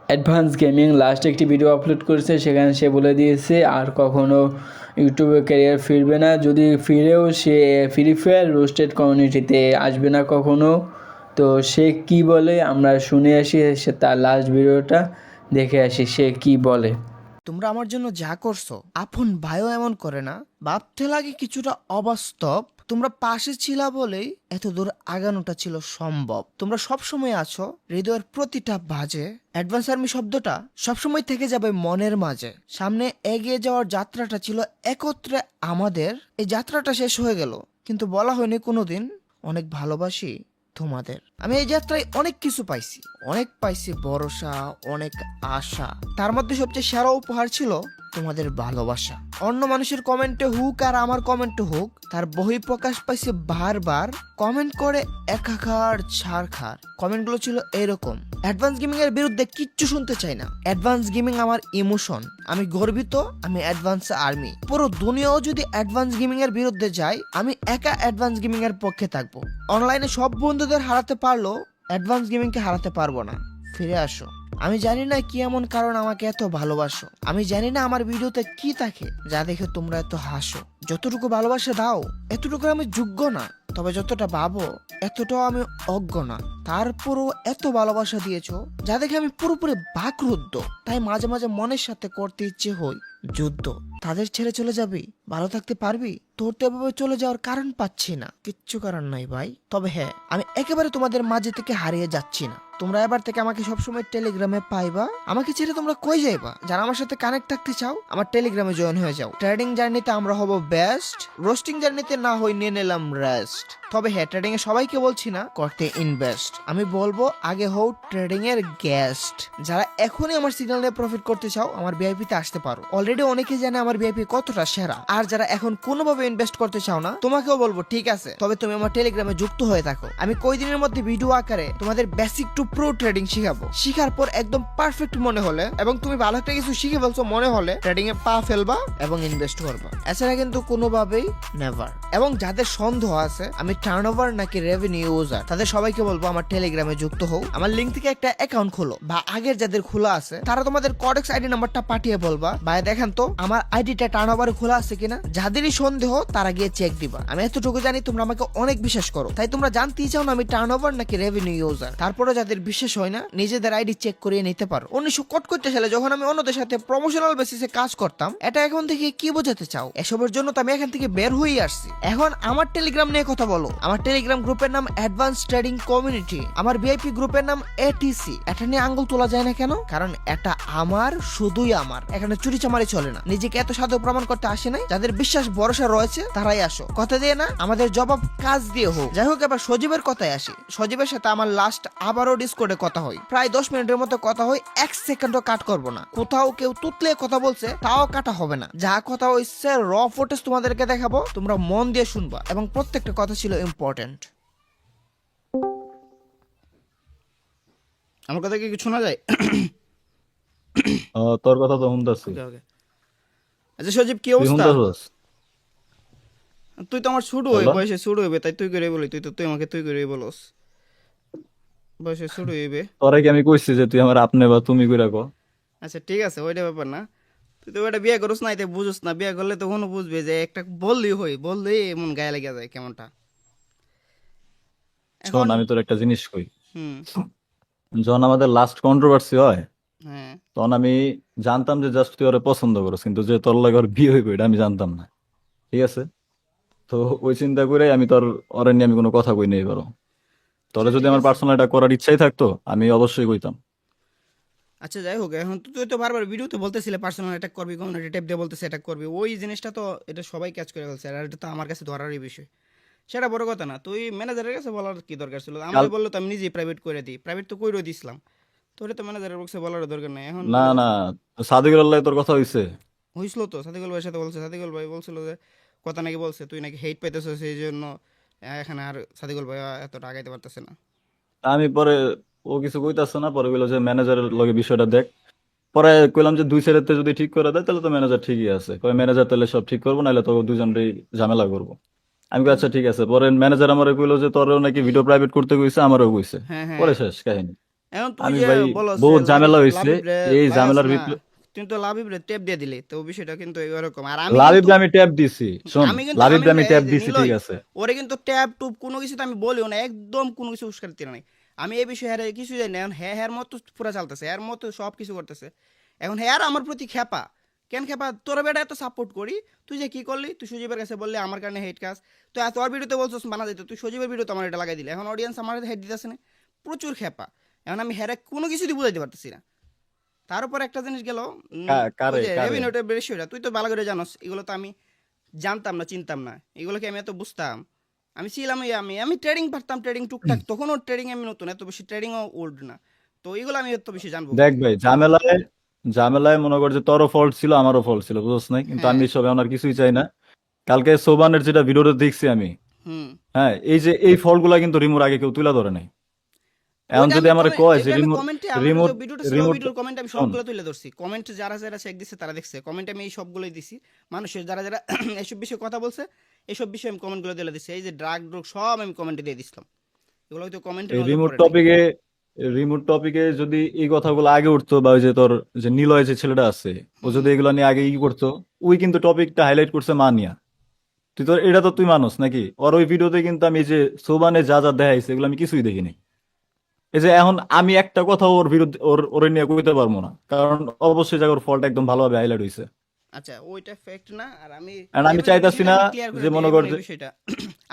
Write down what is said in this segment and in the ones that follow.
Advance gaming last একটি video upload করেছে, সেখানে সে বলে দিয়েছে আর কখনো ইউটিউবে ক্যারিয়ার ফিরবে না। যদি ফিরেও সে ফ্রি ফায়ার রোস্টেড কমিউনিটিতে আসবে না কখনো। তো সে কি বলে আমরা শুনে আসি, সে তার লাস্ট ভিডিওটা দেখে আসি সে কি বলে। তোমরা আমার জন্য যা করছো আপন ভাইও এমন করে না, ভাবতে লাগে কিছুটা অবাস্তব। তোমরা পাশে ছিলা বলেই এত দূর আগানোটা ছিল সম্ভব। তোমরা সবসময় আছো হৃদয়ের প্রতিটা বাজে। অ্যাডভান্স আর্মি শব্দটা সবসময় থেকে যাবে মনের মাঝে। সামনে এগিয়ে যাওয়ার যাত্রাটা ছিল একত্রে আমাদের। এই যাত্রাটা শেষ হয়ে গেল, কিন্তু বলা হয়নি কোনোদিন অনেক ভালোবাসি তোমাদের। আমি এই যাত্রায় অনেক কিছু পাইছি, অনেক পাইছি ভরসা, অনেক আশা। তার মধ্যে সবচেয়ে সেরা উপহার ছিল তোমাদের ভালোবাসা। অন্য মানুষের কমেন্টে হুক আর আমার কমেন্টে হুক, তার বহি প্রকাশ পাইছে বারবার। কমেন্ট করে একাকার ছাড়খার। কমেন্টগুলো ছিল এরকম: অ্যাডভান্স গেমিং এর বিরুদ্ধে কিচ্ছু শুনতে চাই না, অ্যাডভান্স গেমিং আমার ইমোশন, আমি গর্বিত, আমি অ্যাডভান্স আর্মি। পুরো দুনিয়াও যদি অ্যাডভান্স গেমিং এর বিরুদ্ধে যায়, আমি একা অ্যাডভান্স গেমিং এর পক্ষে থাকবো। অনলাইনে সব বন্ধুদের হারাতে পারলো, অ্যাডভান্স গেমিং কে হারাতে পারবো না। ফিরে আসো। আমি জানি না কি এমন কারণ আমাকে এত ভালোবাসো। আমি জানি না আমার ভিডিওতে কি থাকে যা দেখে তোমরা এত হাসো। যতটুকু ভালোবাসা দাও এতটুকু আমি যোগ্য না, তবে যতটা ভাবো এতটাও আমি অজ্ঞ না। তারপরও এত ভালোবাসা দিয়েছো যা দেখে আমি পুরোপুরি বাকরুদ্ধ। তাই মাঝে মাঝে মনের সাথে করতে ইচ্ছে হয় যুদ্ধ। তাদের ছেড়ে চলে যাবি, ভালো থাকতে পারবি? তোর তো এভাবে চলে যাওয়ার কারণ পাচ্ছি না। কিচ্ছু কারণ নাই ভাই। তবে হ্যাঁ, আমি একেবারে তোমাদের মাঝে থেকে হারিয়ে যাচ্ছি না। তোমরা এবার থেকে আমাকে সবসময় টেলিগ্রামে পাইবা। আমাকে ছেড়ে তোমরা কই যাইবা? যারা আমার সাথে কানেক্ট থাকতে চাও আমার টেলিগ্রামে জয়েন হয়ে যাও। ট্রেডিং জার্নিতে আমরা হব বেস্ট, রোস্টিং জার্নিতে না হই নিয়ে নিলাম রেস্ট। তবে হ্যাঁ, ট্রেডিং এ সবাইকে বলছি না করতে ইনভেস্ট। আমি বলবো আগে হও ট্রেডিং এর গেস্ট। যারা এখনই আমার সিগন্যাল নিয়ে প্রফিট করতে চাও আমার ভিআইপি তে আসতে পারো। অলরেডি অনেকে জানে আমার ভিআইপি কতটা সেরা। আর যারা এখন কোনোভাবে ইনভেস্ট করতে চাও না, তোমাকেও বলবো ঠিক আছে, তবে তুমি আমার টেলিগ্রামে যুক্ত হয়ে থাকো। আমি কয়দিনের মধ্যে ভিডিও আকারে তোমাদের বেসিক টু প্রো ট্রেডিং শিখাবো। শিখার পর একদম পারফেক্ট মনে হলে এবং তুমি ভালো একটা কিছু শিখে ফেলছো মনে হলে ট্রেডিং এ পা ফেলবা এবং ইনভেস্ট করবা। এছাড়া কিন্তু কোনোভাবেই নেভার। এবং যাদের সন্দেহ আছে আমি টার্নওভার নাকি রেভিনিউ ইউজার, তাদের সবাইকে বলবো আমার টেলিগ্রামে যুক্ত হও। আমার লিংক থেকে একটা অ্যাকাউন্ট খোলো, বা আগের যাদের খোলা আছে তারা তোমাদের কডেক্স আইডি নাম্বারটা পাঠিয়ে বলবা ভাই দেখেন তো আমার আইডিটা টার্নওভারে খোলা আছে কিনা। যাদেরই সন্দেহ তারা গিয়ে চেক দিবা। আমি এতটুকু জানি তোমরা আমাকে অনেক বিশ্বাস করো, তাই তোমরা জানতেই চাও না আমি টার্নওভার নাকি রেভিনিউ ইউজার। তারপরে যাদের বিশ্বাস হয় না নিজেদের আইডি চেক করিয়ে নিতে পারো। 1971 সালে যখন আমি অন্যদের সাথে প্রমোশনাল বেসিসে কাজ করতাম, এটা এখন থেকে কি বোঝাতে চাও? এসবের জন্য তো আমি এখান থেকে বের হয়ে আসছি। এখন আমার টেলিগ্রাম নিয়ে কথা বলো। আমার টেলিগ্রাম গ্রুপের নাম অ্যাডভান্স ট্রেডিং কমিউনিটি। আমার ভিআইপি গ্রুপের নাম এটিসি। এটা নিয়ে আঙ্গুল তোলা যায় না কেন? কারণ এটা আমার, শুধুই আমার। এখানে চুরি চামারি চলে না। নিজেকে এত সাধু প্রমাণ করতে আসে নাই। যাদের বিশ্বাস ভরসা রয়েছে তারাই আসো। কথা দিয়ে না, আমাদের জবাব কাজ দিয়ে হোক। যাই হোক, এবার সজীবের কথায় আসি। সজীবের সাথে আমার লাস্ট আবারও ডিসকর্ডে কথা হয়, প্রায় 10 মিনিটের মতো কথা হয়। 1 সেকেন্ডও কাট করবো না। কোথাও কেউ তুতলে কথা বলছে তাও কাটা হবে না। যা কথা হইছে র ফুটেজ তোমাদেরকে দেখাবো, তোমরা মন দিয়ে শুনবা এবং প্রত্যেকটা কথা ছিল ইম্পর্টেন্ট। আমার কথা কি শোনা যায়? তোর কথা তো শুনতাছি। ওকে ওকে। আচ্ছা সজীব, কি তুই অবস্থা? শুনতাছস? তুই তো আমার শুরু হয়ে বলো। বয়সে শুরু হইবে, তাই তুই করে বলি। তুই আমাকে তুই করে বলস, বয়সে শুরু হইবে। তোরে কি আমি কইছি যে তুই আমার আপনি বা তুমি কইরা কো? আচ্ছা ঠিক আছে, ওইটা ব্যাপার না। তুই তো ওইটা বিয়ে করস না, এতে বুঝস না। বিয়ে করলে তো কোনো বুঝবে যে একটা বললেই হই, বললেই এমন গায়ে লেগে যায় কেমনটা। এখন শোন, আমি তোর একটা জিনিস কই। হুম। যখন আমাদের লাস্ট কন্ট্রোভার্সি হয় হ্যাঁ। তখন আমি জানতাম যে জাস্ট তুই ওরে পছন্দ করস, কিন্তু যে তোর লাগে ওর বিয়ে হইবে এটা আমি জানতাম না। ঠিক আছে? তো ওই চিন্তা করে আমি তোর ওরে নিয়ে আমি কোনো কথা কই নাই এবারও। তোরে সে যদি ঠিক আমার আছে। পার্সোনাল এটা করার ইচ্ছাই থাকতো আমি অবশ্যই কইতাম। আচ্ছা যাই হোক, এখন তো তুই তো বারবার ভিডিওতে বলতেছিলে পার্সোনাল অ্যাটাক করবি, কমিউনিটি ট্যাপ দিয়ে বলতেছে অ্যাটাক করবি। ওই জিনিসটা তো এটা সবাই ক্যাচ করে ফেলছে, আর এটা তো আমার কাছে ধরারই বিষয়। সেটা বড় কথা না। তুই ম্যানেজারের কাছে বলার কি দরকার ছিল? আমার কাল বললো তো আমি নিজেই প্রাইভেট করে দিই। প্রাইভেট তো কইরও দিছিলাম। তোরে তো ম্যানেজারের কাছে বলার দরকার নাই। এখন না না, সাদিকুর আল্লাহ তোর কথা হইছে? হইছিল তো, সাদিকুল ভাইয়ের সাথে বলছে। সাদিকুল ভাই বলছিল যে কথা নাকি বলছে তুই নাকি হেট পাইতেছ, সেই জন্য এখানে আর সাদিকুল ভাই এতটা আগাইতে পারতেছে না। আমি পরে ও কিছু কইতাছে না, পরে কইলো যে ম্যানেজারের লগে বিষয়টা দেখ। পরে কইলাম যে দুই সাইডেতে যদি ঠিক করে দেয় তাহলে তো ম্যানেজার ঠিকই আছে। কয় ম্যানেজার তাহলে সব ঠিক করবো, নাহলে তো দুজনেরই ঝামেলা করবো। আমি কই আচ্ছা ঠিক আছে। পরে ম্যানেজার আমারে কইলো যে তোরও নাকি ভিডিও প্রাইভেট করতে কইছে, আমারও কইছে। হ্যাঁ হ্যাঁ। পরে শেষ কাহিনী। এখন তুই আমি যে ভাই বলস যে বহুত ঝামেলা লাবিব হয়েছে লাবিব রে এই লাগাস ঝামেলার না, ভিতরে। তুই তো লাবিব রে টেপ দিয়ে দিলি, তো বিষয়টা কিন্তু এরকম। আর আমি কিন্তু লাবিবরে আমি ট্যাপ দিছি, শোন, আমি লাবিবরে আমি এই ট্যাপ যে দিছি, ঠিক নিলয়, আছে। ওরে কিন্তু ট্যাব টুব কোনো কিছু তো আমি বলিও না, একদম কোনো কিছু উস্কার দিতে নাই। আমি এই বিষয়ে হ্যাঁ কিছু জানি না, এখন হ্যাঁ হ্যার মতো পুরা চালতেছে, এর মতো সব কিছু করতেছে। এখন হ্যাঁ আমার প্রতি খেপা, কেন খেপা? তোর বেটা এত সাপোর্ট করি, তুই যে কি করলি, তুই সুজীবের কাছে বললি আমার কারণে হেট কাজ, তো তোর ভিডিওতে বলছিস বানা দিতে, তুই সজীবের ভিডিওতে আমার এটা লাগাই দিলে, এখন অডিয়েন্স আমার হেড দিতেছে না, প্রচুর খেপা। এখন আমি হ্যারে কোনো কিছুই বুঝাইতে পারতেছি না। তার উপর একটা জিনিস গেল, ওই কারে যে কারে রেভিনিউটা বিষয়টা তুই তো ভালো করে জানোস, এগুলো তো আমি জানতাম না, চিনতাম না, এগুলোকে আমি এত বুঝতাম। আমি ছিলাম আমি ট্রেডিং পারতাম, ট্রেডিং টুকটাক, তখনও ট্রেডিং আমি নতুন, এত বেশি ট্রেডিংও ওল্ড না, তো এগুলো আমি এত বেশি জানবো দেখ কোথেকে? ভাই, ঝামেলায় ঝামেলায় মনে কর যে তোরও ফল্ট ছিল, আমারও ফল্ট ছিল, বুঝছ নাই, কিন্তু হ্যাঁ। আমি সব এখন আর কিছুই চাই না। কালকে সোবানের যেটা ভিডিওটা দেখছি আমি, হুম। হ্যাঁ, এই যে এই ফল্ট গুলা কিন্তু রিমুর আগে কেউ তুলে ধরে নাই। এখন ওইটা যদি আমি আমার কয় যে এটা আমি রিমুর কমেন্টে, আমার যে রিমুর ভিডিওটা ছিল রিমুর ভিডিওর কমেন্টে আমি শোন, সবগুলো তুলে ধরছি, কমেন্ট যারা যারা চেক দিছে তারা দেখছে, কমেন্টে আমি এই সবগুলোই দিছি, মানুষের যারা যারা এইসব বিষয়ে কথা বলছে এইসব বিষয়ে আমি কমেন্টগুলো দিলে দিছি, এই যে ড্রাগ ড্রগ সব আমি কমেন্টে দিয়ে দিছিলাম, এগুলো হয়তো কমেন্টের এই নজর রিমোট পড়ে নাই। টপিকে রিমোট টপিকে যদি এই কথাগুলো আগে উঠতো, বা ওই যে তোর যে নিলয় যে ছেলেটা আছে, ও হুম। যদি এগুলো নিয়ে আগে ই করতো, ওই কিন্তু টপিকটা হাইলাইট করছে মানিয়া। তুই তো এটা তো তুই মানুষ নাকি, ওর ওই ভিডিওতে কিন্তু আমি এই যে সোবানে যা যা দেখাইছে এগুলো আমি কিছুই দেখিনি। এই যে এখন আমি একটা কথা ওর বিরুদ্ধে ওর নিয়ে কইতে পারবো না, কারণ অবশ্যই জায়গার ফলটা একদম ভালোভাবে হাইলাইট হয়েছে। আচ্ছা, ওইটা ফ্যাক্ট না, আর আমি আর আমি রেভিনিউর চাইতাছি বিষয়টা না আমি ক্লিয়ার করে যে দিই, মনে কর রেভিনিউর যে, বিষয়টা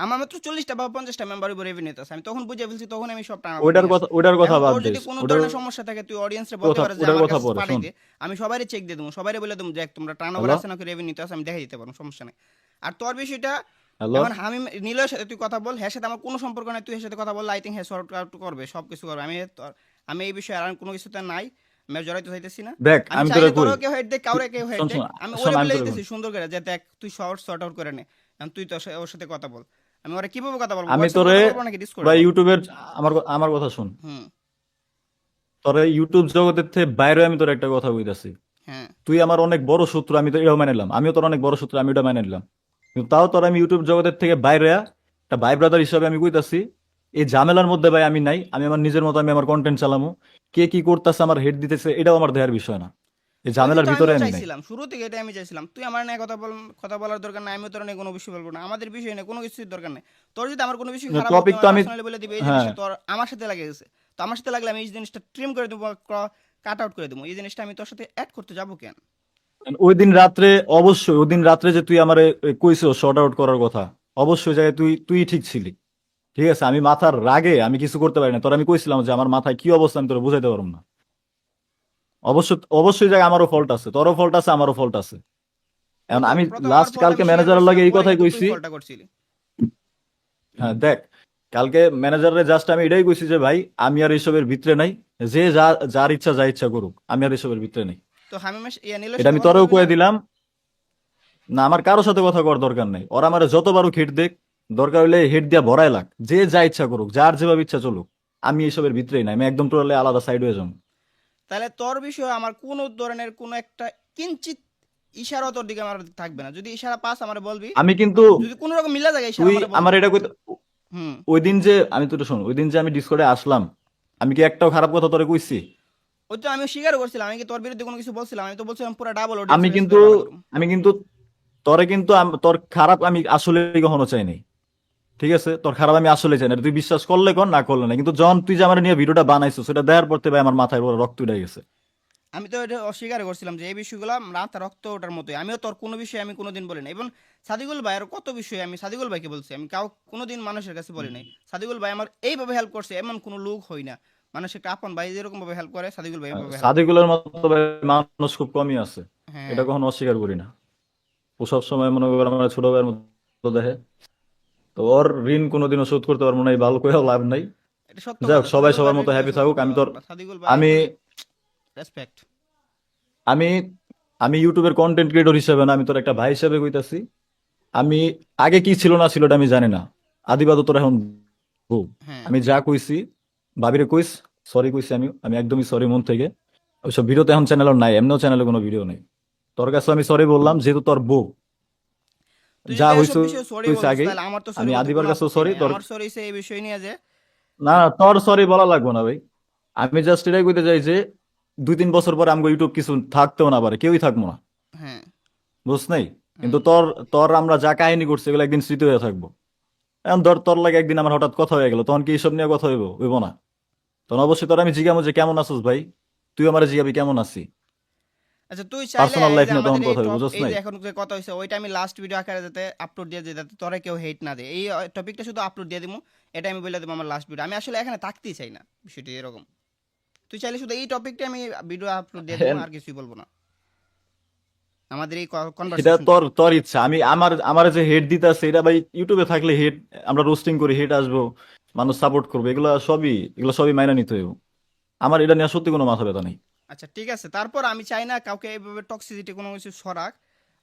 আমার মাত্র 40টা বা 50টা মেম্বার উপর রেভিনিউ আছে, আমি তখন বুঝে ফেলছি, তখন আমি সব টানাপোড় নিয়ে আসি। ওইটার কথা এখন বাদ তোর যদি দিস, কোনো ওটার ধরনের সমস্যা থাকে তুই অডিয়েন্সে বলতে পারো যে ওটার আমার কথা কাছে পরে পাঠাই শোন। দে, আমি সবারই চেক দিয়ে দেবো, সবারই বলে দেবো যে তোমরা টার্নওভার হ্যালো আছে নাকি রেভিনিউতে আছে, আমি দেখাই দিতে পারবো, সমস্যা নেই। আর তোর বিষয়টা, হ্যালো এখন আমি নীলের সাথে তুই কথা বল, হ্যাঁ সাথে আমার কোনো সম্পর্ক নাই, তুই এর সাথে কথা বল, আই থিঙ্ক হ্যাঁ সর্ট আউট করবে, সব কিছু করবে, আমি এই বিষয়ে আর কোনো কিছুতে নাই, আমি আর জড়াইতে চাইতেছি না। দেখ, আমি আমি তোরে চাইলে কই, তোরও কেউ হেড দেখ, কাউরে কেউ হেড শোন দেখ, শোন আমি শোন, ওরে আমি বলে তোরে কই, দিতেছি সুন্দর করে যে দেখ তুই সর্ট আউট করে নে, এখন তুই তো ওর সাথে কথা বল। আমি ওরা কিভাবে কথা বলবো, আমি হোয়াটসঅ্যাপে তোরে, কথা বলবো নাকি ডিসকর্ডে বা বল? ইউটিউবের, আমার কথা শুন, হুম। তোরে ইউটিউব জগতের থেকে বাইরে আমি তোর একটা কথা কইতাছি। হ্যাঁ। তুই আমার অনেক বড় শত্রু, আমি তো এটাও মেনে নিলাম, আমিও তোর অনেক বড় শত্রু, আমি এটা মেনে নিলাম, কিন্তু তাও তোর আমি ইউটিউব জগতের থেকে বাইরে একটা ভাই ব্রাদার হিসাবে আমি কইতাছি, এই ঝামেলার মধ্যে ভাই আমি নাই, আমি আমার নিজের মতো আমি আমার কন্টেন্ট চালামু। কে কি করতেছে, আমার হেড দিতেছে, এটাও আমার দেহার বিষয় না, এই ওইটাই ঝামেলার তো ভিতরে আমিও আমি নাই। চাইছিলাম, শুরু থেকে এটাই আমি চাইছিলাম, তুই আমার নিয়ে কথা বলার দরকার নাই, আমিও তোর নিয়ে কোনো বিষয় বলবো না, আমাদের বিষয় নিয়ে কোনো কিছুর দরকার নাই। তোর যদি আমার কোনো বিষয় খারাপ হয় তুই টপিক তো আমার আমি, পার্সোনালি বলে দিবি, এই হ্যাঁ, জিনিসটা তোর আমার সাথে লাগে গেছে, তো আমার সাথে লাগলে আমি এই জিনিসটা ট্রিম করে দেবো, কাট আউট করে দেবো, এই জিনিসটা আমি তোর সাথে অ্যাড করতে যাবো কেন? ওই দিন রাত্রে, অবশ্যই ওই দিন রাত্রে যে তুই আমারে কইছো শর্ট আউট করার কথা, অবশ্যই জায়গায় তুই ঠিক ছিলি, ঠিক আছে, আমি মাথার রাগে আমি কিছু করতে পারি না, তোর আমি কইছিলাম যে আমার মাথায় কি অবস্থা আমি তোর বুঝাইতে পারবো না। অবশ্যই অবশ্যই জায়গায় আমারও ফল্ট আছে, তোরও ফল্ট আছে, আমারও ফল্ট আছে। এখন আমি প্রথম আমার লাস্ট ফল্ট কালকে আমি স্বীকার ম্যানেজারের লাগে করছিলাম, এই পরে কথাই কিন্তু তুই কইছি। ফল্টটা করছিলি। হ্যাঁ দেখ, কালকে ম্যানেজারের জাস্ট আমি এটাই কইছি যে ভাই আমি আর এসবের ভিতরে নাই, যে যার ইচ্ছা যা ইচ্ছা করুক, আমি আর এসবের ভিতরে নাই। তো হামিমের নীলের এটা সাথে আমি কথা তোরেও বলবি না? কয়ে দিলাম, না আমার কারোর সাথে কথা করার দরকার নেই, ওরা আমার যতবারও হেড দেখ, দরকার হলে হেড দিয়া ভরায় লাগ, যে যা ইচ্ছা করুক, যার যেভাবে ইচ্ছা চলুক, আমি এসবের ভিতরেই নাই, আমি একদম টোটালি আলাদা সাইড হয়ে যাবো। তাহলে তোর বিষয়ে আমার কোনো ধরনের কোনো একটা কিঞ্চিত ইশারা তোর দিকে আমার থাকবে না, যদি ইশারা পাস আমার বলবি, আমি কিন্তু, যদি কোনো রকম মিলা যায় ইশারা তুই আমার আমার বলবি। এটা কইতে, হুম। ওই দিন যে আমি তোর শোন, ওই দিন যে আমি ডিসকর্ডে আসলাম, আমি কি একটাও খারাপ কথা তোরে কইছি? ওই তো আমি স্বীকার করছিলাম, আমি কি তোর বিরুদ্ধে কোনো কিছু বলছিলাম? আমি তো বলছিলাম পুরো ডাবল অডিয়েন্স আমি বেস কিন্তু করে ভালো করুম। আমি কিন্তু তোরে কিন্তু তোর খারাপ আমি আসলে কখনো চাই নাই, ঠিক আছে, তোর খারাপ আমি আসলে চাই না, তুই বিশ্বাস করলে কর, না করলে না, কিন্তু যখন তুই যে আমার নিয়ে ভিডিওটা বানাইছো সেটা দেখার পর থেকে ভাই আমার মাথায় পুরো রক্ত উঠে গেছে। আমি তো এটা অস্বীকার করছিলাম যে এই বিষয়গুলো রাত রক্ত ওটার মতোই, আমিও তোর কোনো বিষয়ে আমি কোনোদিন বলি না, এবং সাদিকুল ভাইয়ের কত বিষয়ে আমি সাদিকুল ভাইকে বলছি, আমি কোনোদিন মানুষের কাছে বলি নাই। সাদিকুল ভাই আমার এইভাবে হেল্প করছে, এমন কোনো লোক হই না, মানুষের একটা আপন ভাই যেরকম ভাবে হেল্প করে সাদিকুল ভাই এভাবে হেল্প করে। সাদিকুলের মতো ভাই মানুষ খুব কমই আছে, হ্যাঁ। এটা কখনো অস্বীকার করি না। ও সব সময় মনে কর আমার ছোট ভাইয়ের মতো দেখে, তো ওর ঋণ কোনোদিনও শোধ করতে পারবো না, এই ভালো করেও লাভ নাই। এটা সত্য যাই হোক, কথা, সবাই সাদিকুল সবার ভাইয়ের মতো হ্যাপি ব্যক্তিগত থাকুক। আমি তোর, সাদিকুল ভাই আমি রেসপেক্ট। আমি আমি ইউটিউবের কন্টেন্ট ক্রিয়েটর হিসেবে না, আমি তোর একটা ভাই হিসেবে কইতাছি। আমি আগে কি ছিল না ছিল এটা আমি জানি না, আদিবাদ তোর এখন বউ। হ্যাঁ। আমি যা কইছি ভাবিরে কইস, সরি কইছি, আমি একদমই সরি মন থেকে। ওইসব ভিডিও তো এখন চ্যানেলের নাই, এমনিও চ্যানেলে কোনো ভিডিও নেই। তোর কাছে আমি সরি বললাম যেহেতু তোর বউ, তুই যা যদি এসব হইছে বিষয়ে সরি হইছে বলছিস আগেই। তাহলে আমার তো সরি আমি বলতে আদিবার কোনো কাছেও আপত্তি সরি, নেই, তোর আমার সরি সে এই বিষয় নিয়ে যে না, তোর সরি বলা লাগবো না ভাই, আমি জাস্ট এটাই কইতে চাই যে 2-3 বছর পরে আমগো ইউটিউব কিছু থাকতেও না পারে, কেউই থাকবো না, হ্যাঁ। বুঝ নাই? কিন্তু হুম। তোর তোর আমরা যা কাহিনী করছি এগুলো একদিন স্মৃতি হয়ে থাকবো। এখন ধর তোর লাগে একদিন আমার হঠাৎ কথা হয়ে গেল, তখন কি এইসব নিয়ে কথা হইব? হইব না। তখন অবশ্যই তোর আমি জিজ্ঞামো যে কেমন আছিস ভাই, তুই আমার জিজ্ঞাবি কেমন আছি, আচ্ছা তুই চাইলে পার্সোনাল এই লাইফ যে নিয়ে তখন আমাদের এই কথা হইব, টপ বুঝছ এই নাই? যে এখন যে কথা হয়েছে ওইটা আমি লাস্ট ভিডিও আকারে যাতে আপলোড দিয়ে দিই, যাতে তোরে কেউ হেট না দেয়, এই টপিকটা শুধু আপলোড দিয়ে দিবো, এটা আমি বলে দেবো আমার লাস্ট ভিডিও। আমি আসলে এখানে থাকতেই চাই না, বিষয়টি এরকম। তুই চাইলে শুধু এই টপিকটা আমি ভিডিও আপলোড দিয়ে দেবো, আর কিছুই বলবো না আমাদের এই এটা কনভারসেশনটা। তোর তোর ইচ্ছা। আমি আমার আমার যে হেড দিতে আছে এটা ভাই, ইউটিউবে থাকলে হেড, আমরা রোস্টিং করি, হেড আসবো, মানুষ সাপোর্ট করবে, এগুলো সবই মাইনা নিতে হইব। আমার এটা নিয়ে সত্যি কোনো মাথা ব্যথা নেই। আচ্ছা ঠিক আছে, তারপর আমি চাই না কাউকে এইভাবে টক্সিসিটি কোনো কিছু সরাক।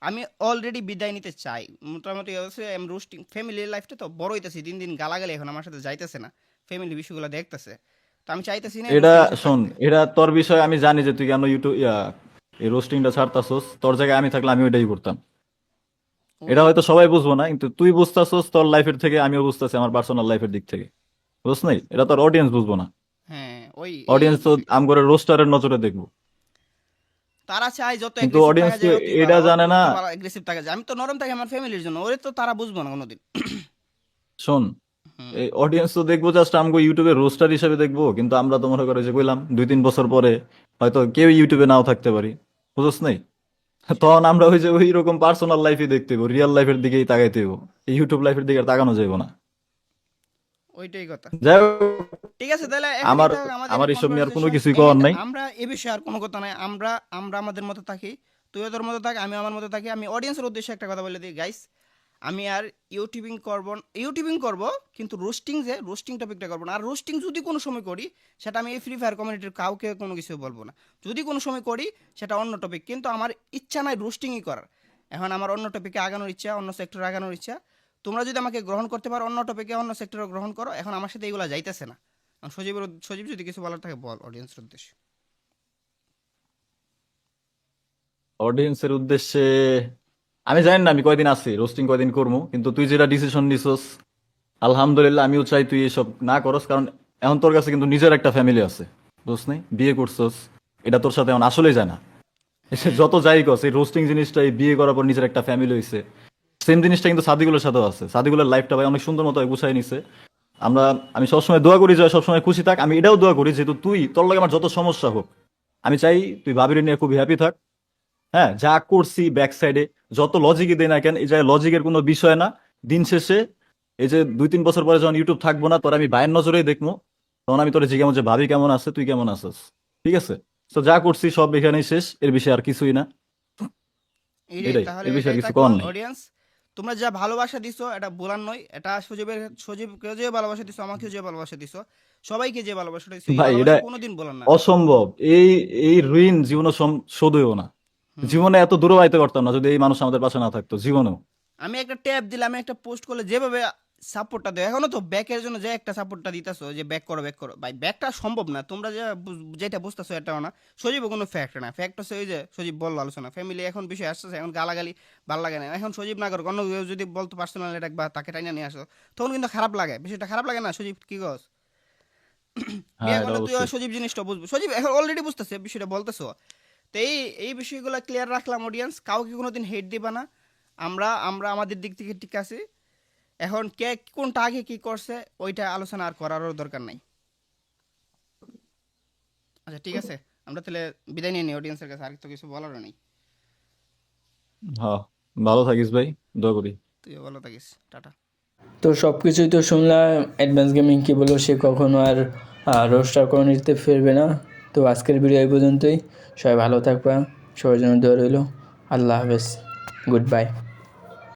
আমি অলরেডি বিদায় নিতে চাই মোটামুটি। হচ্ছে আমি রোস্টিং ফ্যামিলির লাইফটা তো বড় হইতেছি, দিন দিন গালাগালি এখন আমার সাথে যাইতেছে না, ফ্যামিলি বিষয়গুলো দেখতেছে। তো আমি চাইতেছি না এটা রোস্টিং এসে শোন, থাকতে। এটা তোর বিষয় আমি জানি যে তুই কেন ইউটিউব এই রোস্টিংটা ছাড়তাছস। তোর জায়গায় আমি থাকলে আমি ওইটাই করতাম। এটা ওই হয়তো সবাই বুঝবো না, কিন্তু তুই বুঝতাছস তোর লাইফের থেকে, আমিও বুঝতেছি আমার পার্সোনাল লাইফের দিক থেকে, বুঝছ নাই? এটা তোর অডিয়েন্স বুঝবো না। হ্যাঁ ওই এই অডিয়েন্স তো বিষয়টা আমগরে রোস্টারের নজরে দেখবো। তারা চায় যত কিন্তু অ্যাগ্রেসিভ অডিয়েন্স থাকা তো যায় অতই এটা ভালো, জানে না। যত ভালো অ্যাগ্রেসিভ থাকা যায়। আমি তো নরম থাকি আমার ফ্যামিলির জন্য, ওরে তো তারা বুঝবো না কোনোদিন। শোন, হুম। এই অডিয়েন্স তো দেখবো জাস্ট আমগো ইউটিউবে রোস্টার হিসেবে দেখবো, কিন্তু আমরা তো মনে করে যে কইলাম 2-3 বছর পরে হয়তো কেউ ইউটিউবে নাও থাকতে পারি, বুঝছ নাই? তখন আমরা ওই যে ওই রকম পার্সোনাল লাইফই দেখতে হইব, রিয়েল লাইফের দিকেই তাকাইতে হইব, এই ইউটিউব লাইফের দিকে আর তাকানো যাইব না। ওইটাই কথা। যাই হোক, ঠিক আছে তাহলে এখানেই আমার থাক আমাদের আমার এই এইসব নিয়ে আর কোনো কনভারসেশন, কিছুই করার এন্ড। নাই। আমরা এ বিষয়ে আর কোনো কথা নাই, আমরা আমরা আমাদের মতো থাকি, তুইও তোর মতো থাক, আমি আমার মতো থাকি। আমি অডিয়েন্সের উদ্দেশ্যে একটা কথা বলে দিই গাইস, আমি আর ইউটিউবিং করব, কিন্তু রোস্টিং টপিকটা করবো না। আর রোস্টিং যদি কোনো সময় করি, সেটা আমি এই ফ্রি ফায়ার কমিউনিটির কাউকে কোনো কিছু বলবো না। যদি কোনো সময় করি সেটা অন্য টপিক, কিন্তু আমার ইচ্ছা নাই রোস্টিংই করার। এখন আমার অন্য টপিকে আগানোর ইচ্ছা, অন্য সেক্টরে আগানোর ইচ্ছা। তোমরা যদি আমাকে গ্রহণ করতে পারো অন্য টপিকে, অন্য সেক্টরে গ্রহণ করো। এখন আমার সাথে এগুলো যাইতেছে না। এখন সজীব যদি কিছু বলার থাকে বল অডিয়েন্সের উদ্দেশ্যে। অডিয়েন্সের উদ্দেশ্যে আমি জানি না আমি কয়দিন আছি, রোস্টিং কয়দিন করবো, কিন্তু তুই যেটা ডিসিশন নিছস আলহামদুলিল্লাহ, আমিও চাই তুই এসব না করস। কারণ এখন তোর কাছে কিন্তু নিজের একটা ফ্যামিলি আছে, বুঝছ নাই? বিয়ে করছস, এটা তোর সাথে এখন আসলেই যায় না। এসে হ্যাঁ। যত যাই কস, এই রোস্টিং জিনিসটা, এই বিয়ে করার পর নিজের একটা ফ্যামিলি হইছে, সেম জিনিসটা কিন্তু সাদিকুলের সাথেও আছে। সাদিকুলের লাইফটা ভাই অনেক সুন্দর মতো গুছাই নিছে। আমি সবসময় দোয়া করি যে ও সবসময় খুশি থাক। আমি এটাও দোয়া করি যেহেতু তুই, তোর লাগে আমার যত সমস্যা হোক, আমি চাই তুই ভাবির নিয়ে খুব হ্যাপি থাক। হ্যাঁ, যা করছি ব্যাক সাইডে যত লজিকই দেয় না কেন, এই যে লজিকের কোনো বিষয় না। দিন শেষে এই যে 2-3 বছর পরে যখন ইউটিউব থাকবো না, তোর আমি ভাইয়ের নজরেই দেখবো, তখন আমি তোর জিজ্ঞাসা যে ভাবি কেমন আছে, তুই কেমন আছিস। ঠিক আছে? তো যা করছি সব এখানেই শেষ, এর বিষয়ে আর কিছুই না। এইটাই এটাই, তাহলে, এর বিষয়ে এটাই আর কিছু থাকলো করার নেই। অডিয়েন্স। তোমরা যা ভালোবাসা দিছো এটা বলার নয়, এটা সজীবকে যে ভালোবাসা দিছো, আমাকেও যে ভালোবাসা দিছো, সবাইকে যে ভালোবাসা দিছো, এই ভাই এটা ভালোবাসা কোনোদিন বলার না। অসম্ভব। এই এই ঋণ জীবনে শোধ হইব না। হুম। জীবনে এত দূরে আইতে পারতাম না যদি এই মানুষ আমাদের পাশে না থাকতো, জীবনেও। আমি একটা ট্যাব দিলাম, আমি একটা পোস্ট করলে যেভাবে সাপোর্টটা দেয়, এখনো তো ব্যাকের জন্য যে একটা সাপোর্টটা দিতেছো যে ব্যাক করো ভাই, ব্যাকটা সম্ভব না। তোমরা যে যেটা বুঝতেছো এটাও না। সজীব কোনো ফ্যাক্ট না, ফ্যাক্ট হচ্ছে ওই যে সজীব বললো আলোচনা ফ্যামিলি এখন বিষয় আসতেছে, এখন গালাগালি ভালো লাগে না। এখন সজীব না করো, অন্য কেউ যদি বলতো পার্সোনাল অ্যাটাক বা তাকে টাইনা নিয়ে আসো, তখন কিন্তু খারাপ লাগে, বিষয়টা খারাপ লাগে না? সজীব কি গছ হ্যাঁ, বিয়ে এটা করলে তুই অবশ্যই। সজীব জিনিসটা বুঝবো, সজীব এখন অলরেডি বুঝতেছে বিষয়টা বলতেছো। তো এই বিষয়গুলো ক্লিয়ার রাখলাম অডিয়েন্স, কাউকে কোনোদিন হেট দিবা না। আমরা আমরা আমাদের দিক থেকে ঠিক আছে। এখন কে কোনটা আগে কি করছে ওইটা আলোচনা আর করারও দরকার নাই। আচ্ছা ঠিক আছে, আমরা তাহলে বিদায় নিয়ে নিই, অডিয়েন্সের কাছে আর তো কিছু বলারও নেই। হ্যাঁ, ভালো থাকিস ভাই, দোয়া করি। তুইও ভালো থাকিস, টাটা। তো সব কিছুই তো শুনলাম। অ্যাডভান্স গেমিং কি বললো, সে কখনো আর রোস্টার কমিউনিটিতে ফিরবে না। তো আজকের ভিডিও এই পর্যন্তই। সবাই ভালো থাকবা, সবার জন্য দোয়া রইল। আল্লাহ হাফেজ, গুড বাই।